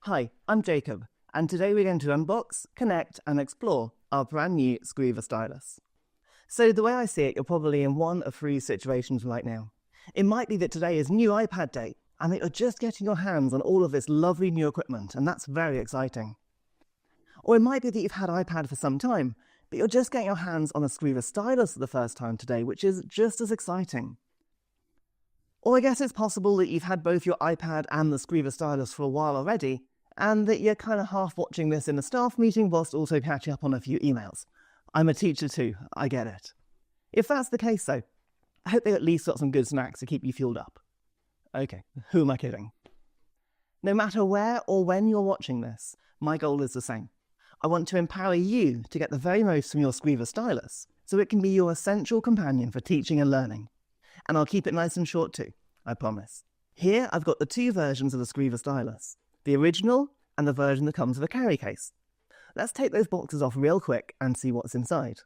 Hi, I'm Jacob, and today we're going to unbox, connect, and explore our brand new Skriva Stylus. So the way I see it, you're probably in one of three situations right now. It might be that today is new iPad day, and that you're just getting your hands on all of this lovely new equipment, and that's very exciting. Or it might be that you've had iPad for some time, but you're just getting your hands on a Skriva Stylus for the first time today, which is just as exciting. Or I guess it's possible that you've had both your iPad and the Skriva Stylus for a while already, and that you're kind of half watching this in a staff meeting whilst also catching up on a few emails. I'm a teacher too, I get it. If that's the case though, I hope they at least got some good snacks to keep you fueled up. Okay, who am I kidding? No matter where or when you're watching this, my goal is the same. I want to empower you to get the very most from your Skriva Stylus, so it can be your essential companion for teaching and learning. And I'll keep it nice and short too, I promise. Here I've got the two versions of the Skriva Stylus. The original, and the version that comes with a carry case. Let's take those boxes off real quick and see what's inside.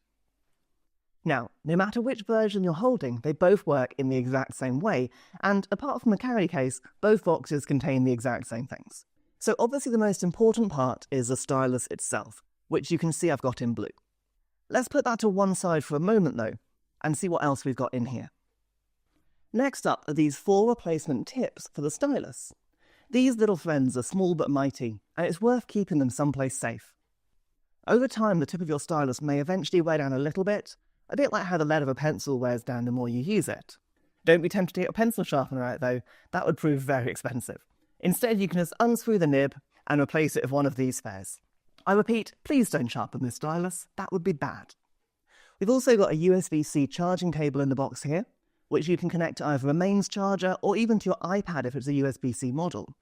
Now, no matter which version you're holding, they both work in the exact same way, and apart from the carry case, both boxes contain the exact same things. So obviously the most important part is the stylus itself, which you can see I've got in blue. Let's put that to one side for a moment though, and see what else we've got in here. Next up are these 4 replacement tips for the stylus. These little friends are small but mighty, and it's worth keeping them someplace safe. Over time, the tip of your stylus may eventually wear down a bit like how the lead of a pencil wears down the more you use it. Don't be tempted to get a pencil sharpener out though, that would prove very expensive. Instead, you can just unscrew the nib and replace it with one of these spares. I repeat, please don't sharpen this stylus, that would be bad. We've also got a USB-C charging cable in the box here, which you can connect to either a mains charger or even to your iPad if it's a USB-C model.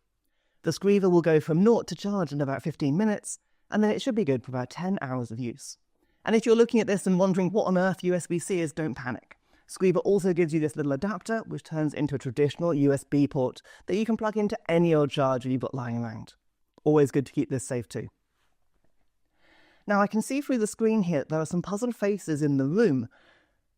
The Skriva will go from 0 to charge in about 15 minutes, and then it should be good for about 10 hours of use. And if you're looking at this and wondering what on earth USB-C is, don't panic. Skriva also gives you this little adapter, which turns into a traditional USB port that you can plug into any old charger you've got lying around. Always good to keep this safe too. Now I can see through the screen here that there are some puzzled faces in the room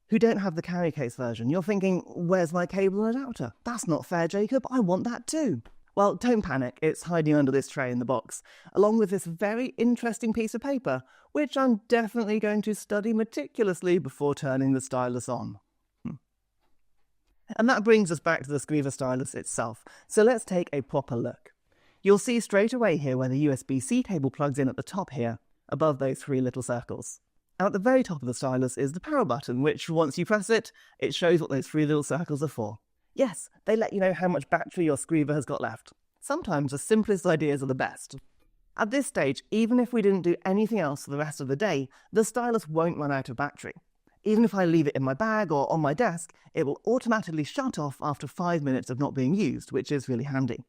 who don't have the carry case version. You're thinking, where's my cable and adapter? That's not fair, Jacob, I want that too. Well, don't panic, it's hiding under this tray in the box, along with this very interesting piece of paper, which I'm definitely going to study meticulously before turning the stylus on. And that brings us back to the Skriva Stylus itself, so let's take a proper look. You'll see straight away here where the USB-C cable plugs in at the top here, above those 3 little circles. And at the very top of the stylus is the power button, which once you press it, it shows what those 3 little circles are for. Yes, they let you know how much battery your Skriva has got left. Sometimes the simplest ideas are the best. At this stage, even if we didn't do anything else for the rest of the day, the stylus won't run out of battery. Even if I leave it in my bag or on my desk, it will automatically shut off after 5 minutes of not being used, which is really handy.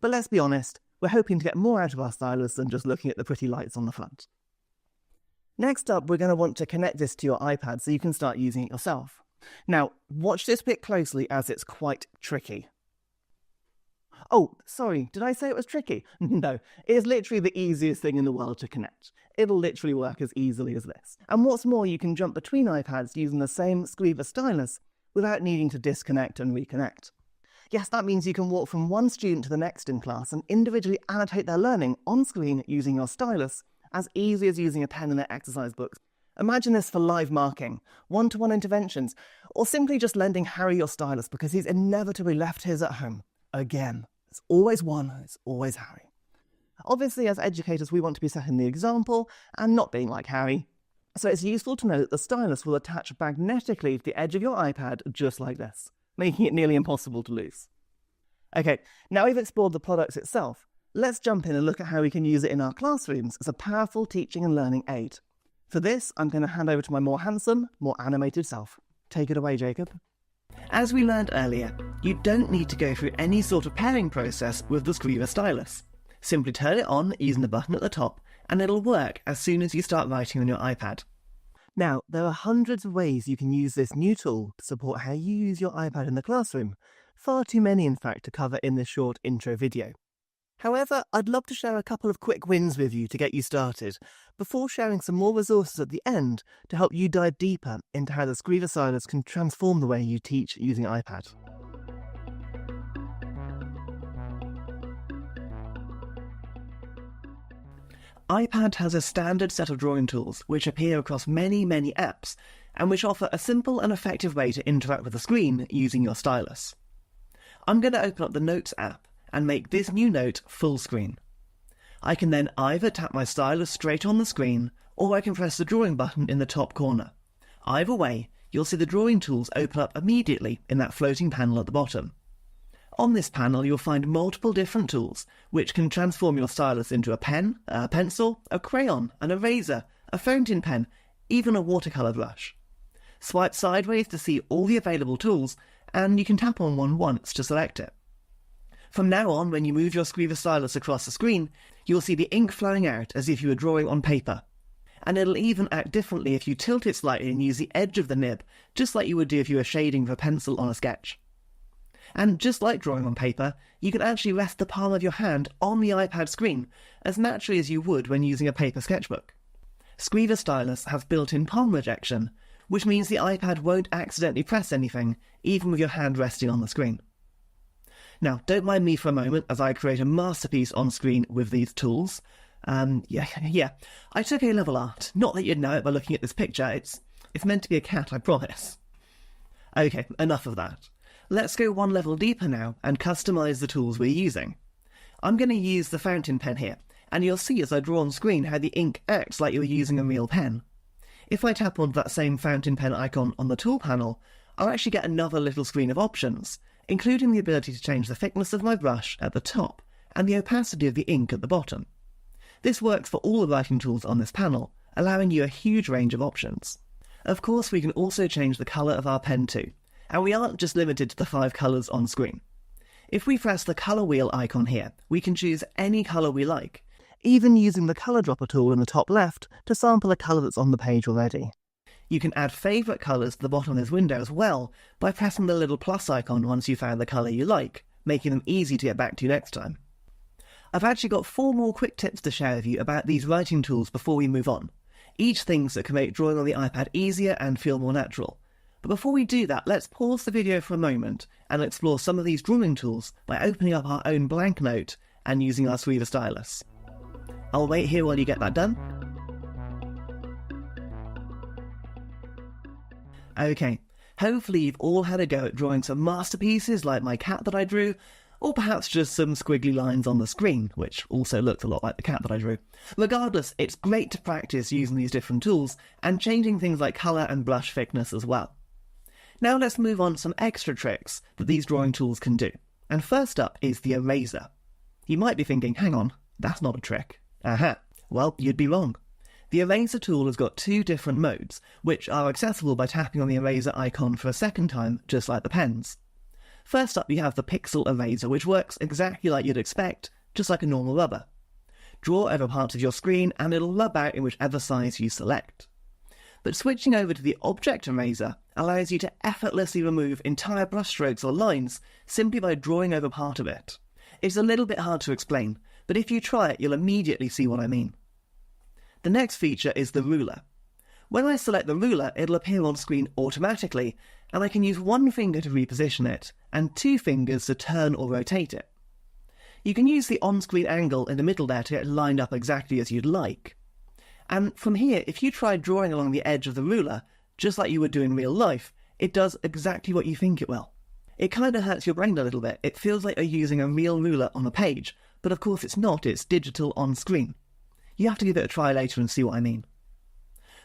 But let's be honest, we're hoping to get more out of our stylus than just looking at the pretty lights on the front. Next up, we're going to want to connect this to your iPad so you can start using it yourself. Now, watch this bit closely as it's quite tricky. Oh, sorry, did I say it was tricky? No, it is literally the easiest thing in the world to connect. It'll literally work as easily as this. And what's more, you can jump between iPads using the same Skriva Stylus without needing to disconnect and reconnect. Yes, that means you can walk from one student to the next in class and individually annotate their learning on screen using your stylus, as easy as using a pen in their exercise books. Imagine this for live marking, one-to-one interventions, or simply just lending Harry your stylus because he's inevitably left his at home. Again, it's always one, it's always Harry. Obviously, as educators, we want to be setting the example and not being like Harry. So it's useful to know that the stylus will attach magnetically to the edge of your iPad just like this, making it nearly impossible to lose. Okay, now we've explored the product itself, let's jump in and look at how we can use it in our classrooms as a powerful teaching and learning aid. For this, I'm going to hand over to my more handsome, more animated self. Take it away, Jacob. As we learned earlier, you don't need to go through any sort of pairing process with the Skriva Stylus. Simply turn it on using the button at the top, and it'll work as soon as you start writing on your iPad. Now, there are hundreds of ways you can use this new tool to support how you use your iPad in the classroom. Far too many, in fact, to cover in this short intro video. However, I'd love to share a couple of quick wins with you to get you started, before sharing some more resources at the end to help you dive deeper into how the Skriva Stylus can transform the way you teach using iPad. iPad has a standard set of drawing tools which appear across many apps and which offer a simple and effective way to interact with the screen using your stylus. I'm going to open up the Notes app and make this new note full screen. I can then either tap my stylus straight on the screen, or I can press the drawing button in the top corner. Either way, you'll see the drawing tools open up immediately in that floating panel at the bottom. On this panel you'll find multiple different tools which can transform your stylus into a pen, a pencil, a crayon, an eraser, a fountain pen, even a watercolour brush. Swipe sideways to see all the available tools, and you can tap on one once to select it. From now on, when you move your Skriva Stylus across the screen, you'll see the ink flowing out as if you were drawing on paper. And it'll even act differently if you tilt it slightly and use the edge of the nib, just like you would do if you were shading with a pencil on a sketch. And just like drawing on paper, you can actually rest the palm of your hand on the iPad screen, as naturally as you would when using a paper sketchbook. Skriva Stylus has built-in palm rejection, which means the iPad won't accidentally press anything, even with your hand resting on the screen. Now, don't mind me for a moment as I create a masterpiece on screen with these tools. I took A-level art. Not that you'd know it by looking at this picture. It's meant to be a cat, I promise. Okay, enough of that. Let's go one level deeper now and customise the tools we're using. I'm going to use the fountain pen here, and you'll see as I draw on screen how the ink acts like you're using a real pen. If I tap onto that same fountain pen icon on the tool panel, I'll actually get another little screen of options, including the ability to change the thickness of my brush at the top and the opacity of the ink at the bottom. This works for all the writing tools on this panel, allowing you a huge range of options. Of course, we can also change the colour of our pen too, and we aren't just limited to the 5 colours on screen. If we press the colour wheel icon here, we can choose any colour we like, even using the colour dropper tool in the top left to sample a colour that's on the page already. You can add favourite colours to the bottom of this window as well by pressing the little plus icon once you've found the colour you like, making them easy to get back to next time. I've actually got 4 more quick tips to share with you about these writing tools before we move on, each things that can make drawing on the iPad easier and feel more natural. But before we do that, let's pause the video for a moment and explore some of these drawing tools by opening up our own blank note and using our Skriva Stylus. I'll wait here while you get that done. Okay, hopefully you've all had a go at drawing some masterpieces like my cat that I drew, or perhaps just some squiggly lines on the screen, which also looked a lot like the cat that I drew. Regardless, it's great to practice using these different tools and changing things like colour and brush thickness as well. Now let's move on to some extra tricks that these drawing tools can do. And first up is the eraser. You might be thinking, hang on, that's not a trick. Aha, well, you'd be wrong. The eraser tool has got 2 different modes, which are accessible by tapping on the eraser icon for a second time, just like the pens. First up you have the pixel eraser, which works exactly like you'd expect, just like a normal rubber. Draw over parts of your screen and it'll rub out in whichever size you select. But switching over to the object eraser allows you to effortlessly remove entire brushstrokes or lines simply by drawing over part of it. It's a little bit hard to explain, but if you try it you'll immediately see what I mean. The next feature is the ruler. When I select the ruler, it'll appear on screen automatically, and I can use 1 finger to reposition it, and 2 fingers to turn or rotate it. You can use the on-screen angle in the middle there to get it lined up exactly as you'd like. And from here, if you try drawing along the edge of the ruler, just like you would do in real life, it does exactly what you think it will. It kind of hurts your brain a little bit. It feels like you're using a real ruler on a page, but of course it's not, it's digital on screen. You have to give it a try later and see what I mean.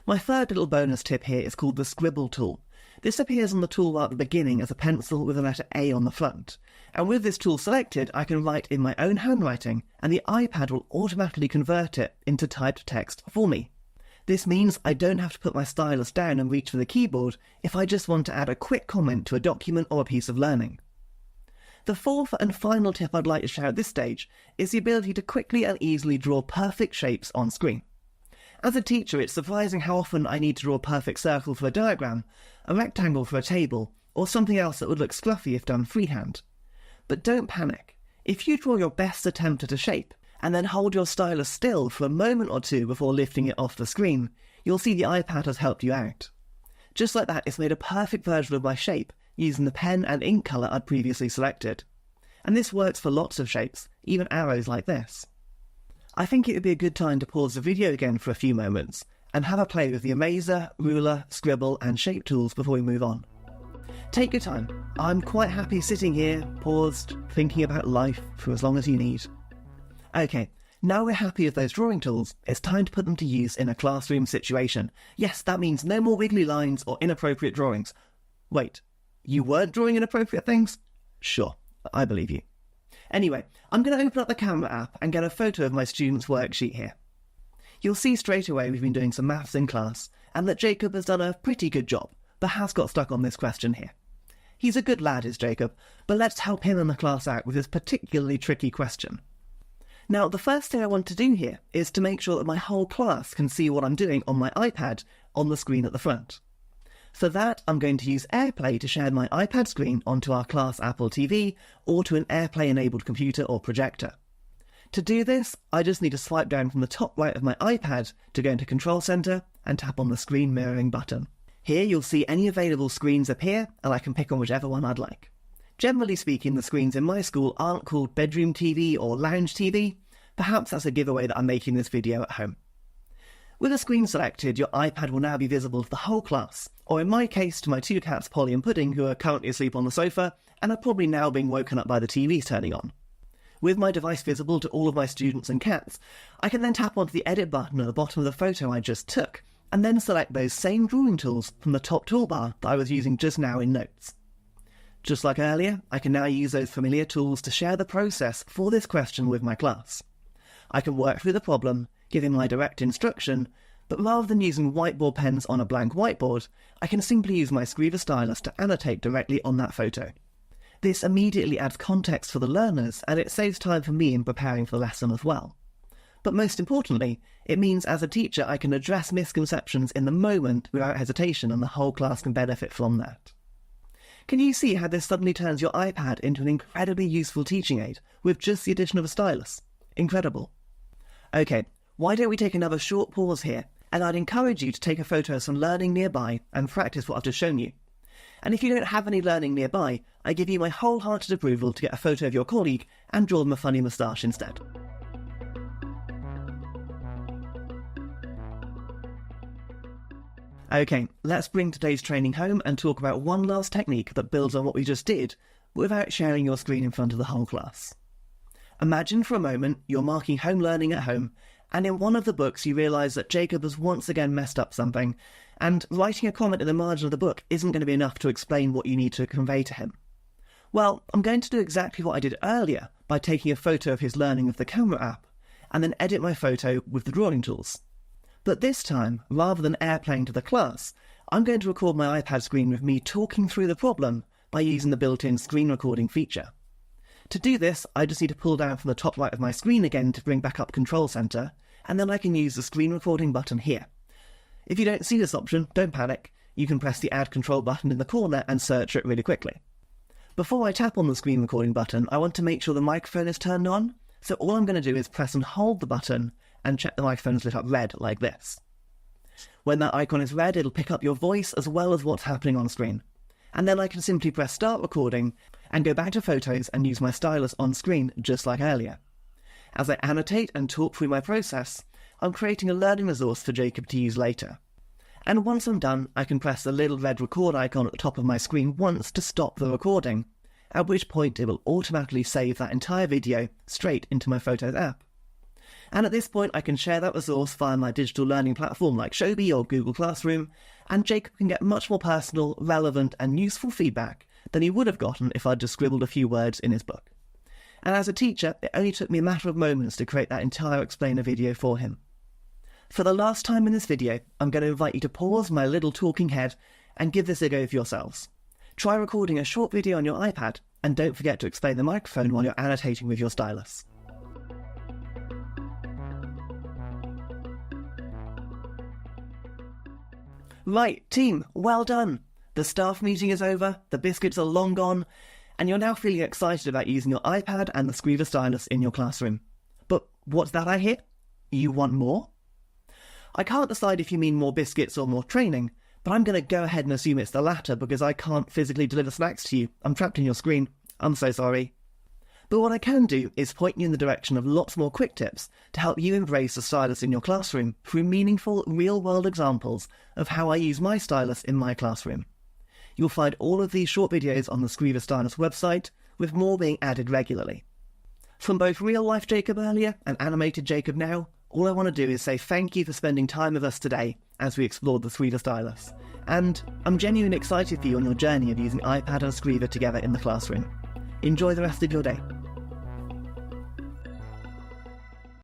My third little bonus tip here is called the scribble tool. This appears on the toolbar at the beginning as a pencil with the letter A on the front, and with this tool selected I can write in my own handwriting and the iPad will automatically convert it into typed text for me. This means I don't have to put my stylus down and reach for the keyboard if I just want to add a quick comment to a document or a piece of learning. The 4th and final tip I'd like to share at this stage is the ability to quickly and easily draw perfect shapes on screen. As a teacher, it's surprising how often I need to draw a perfect circle for a diagram, a rectangle for a table, or something else that would look scruffy if done freehand. But don't panic. If you draw your best attempt at a shape, and then hold your stylus still for a moment or 2 before lifting it off the screen, you'll see the iPad has helped you out. Just like that, it's made a perfect version of my shape, using the pen and ink colour I'd previously selected. And this works for lots of shapes, even arrows like this. I think it would be a good time to pause the video again for a few moments and have a play with the eraser, ruler, scribble and shape tools before we move on. Take your time. I'm quite happy sitting here, paused, thinking about life for as long as you need. Okay, now we're happy with those drawing tools, it's time to put them to use in a classroom situation. Yes, that means no more wiggly lines or inappropriate drawings. Wait, you weren't drawing inappropriate things? Sure, I believe you. Anyway, I'm going to open up the camera app and get a photo of my student's worksheet here. You'll see straight away we've been doing some maths in class, and that Jacob has done a pretty good job, but has got stuck on this question here. He's a good lad, is Jacob, but let's help him and the class out with this particularly tricky question. Now, the first thing I want to do here is to make sure that my whole class can see what I'm doing on my iPad on the screen at the front. For that, I'm going to use AirPlay to share my iPad screen onto our class Apple TV or to an AirPlay-enabled computer or projector. To do this, I just need to swipe down from the top right of my iPad to go into Control Center and tap on the screen mirroring button. Here you'll see any available screens appear, and I can pick on whichever one I'd like. Generally speaking, the screens in my school aren't called bedroom TV or lounge TV. Perhaps that's a giveaway that I'm making this video at home. With a screen selected, your iPad will now be visible to the whole class, or in my case to my two cats Polly and Pudding, who are currently asleep on the sofa and are probably now being woken up by the TV turning on. With my device visible to all of my students and cats, I can then tap onto the edit button at the bottom of the photo I just took, and then select those same drawing tools from the top toolbar that I was using just now in Notes. Just like earlier, I can now use those familiar tools to share the process for this question with my class. I can work through the problem, giving my direct instruction, but rather than using whiteboard pens on a blank whiteboard, I can simply use my Skriva Stylus to annotate directly on that photo. This immediately adds context for the learners, and it saves time for me in preparing for the lesson as well. But most importantly, it means as a teacher I can address misconceptions in the moment without hesitation, and the whole class can benefit from that. Can you see how this suddenly turns your iPad into an incredibly useful teaching aid with just the addition of a stylus? Incredible. Okay, why don't we take another short pause here, and I'd encourage you to take a photo of some learning nearby and practice what I've just shown you. And if you don't have any learning nearby, I give you my wholehearted approval to get a photo of your colleague and draw them a funny moustache instead. Okay, let's bring today's training home and talk about one last technique that builds on what we just did, without sharing your screen in front of the whole class. Imagine for a moment you're marking home learning at home, and in one of the books you realise that Jacob has once again messed up something, and writing a comment in the margin of the book isn't going to be enough to explain what you need to convey to him. Well, I'm going to do exactly what I did earlier by taking a photo of his learning with the camera app, and then edit my photo with the drawing tools. But this time, rather than airplaying to the class, I'm going to record my iPad screen with me talking through the problem by using the built-in screen recording feature. To do this, I just need to pull down from the top right of my screen again to bring back up Control Center, and then I can use the screen recording button here. If you don't see this option, don't panic. You can press the Add Control button in the corner and search it really quickly. Before I tap on the screen recording button, I want to make sure the microphone is turned on, so all I'm going to do is press and hold the button and check the microphone is lit up red like this. When that icon is red, it'll pick up your voice as well as what's happening on screen. And then I can simply press Start Recording and go back to Photos and use my stylus on screen just like earlier. As I annotate and talk through my process, I'm creating a learning resource for Jacob to use later. And once I'm done, I can press the little red record icon at the top of my screen once to stop the recording, at which point it will automatically save that entire video straight into my Photos app. And at this point I can share that resource via my digital learning platform like Shobi or Google Classroom, and Jacob can get much more personal, relevant and useful feedback than he would have gotten if I'd just scribbled a few words in his book. And as a teacher, it only took me a matter of moments to create that entire explainer video for him. For the last time in this video, I'm going to invite you to pause my little talking head and give this a go for yourselves. Try recording a short video on your iPad, and don't forget to explain the microphone while you're annotating with your stylus. Right, team, well done! The staff meeting is over, the biscuits are long gone, and you're now feeling excited about using your iPad and the Skriva Stylus in your classroom. But what's that I hear? You want more? I can't decide if you mean more biscuits or more training, but I'm going to go ahead and assume it's the latter because I can't physically deliver snacks to you. I'm trapped in your screen. I'm so sorry. But what I can do is point you in the direction of lots more quick tips to help you embrace the stylus in your classroom through meaningful, real-world examples of how I use my stylus in my classroom. You'll find all of these short videos on the Skriva Stylus website, with more being added regularly. From both real-life Jacob earlier and animated Jacob now, all I want to do is say thank you for spending time with us today as we explored the Skriva Stylus. And I'm genuinely excited for you on your journey of using iPad and Skriva together in the classroom. Enjoy the rest of your day.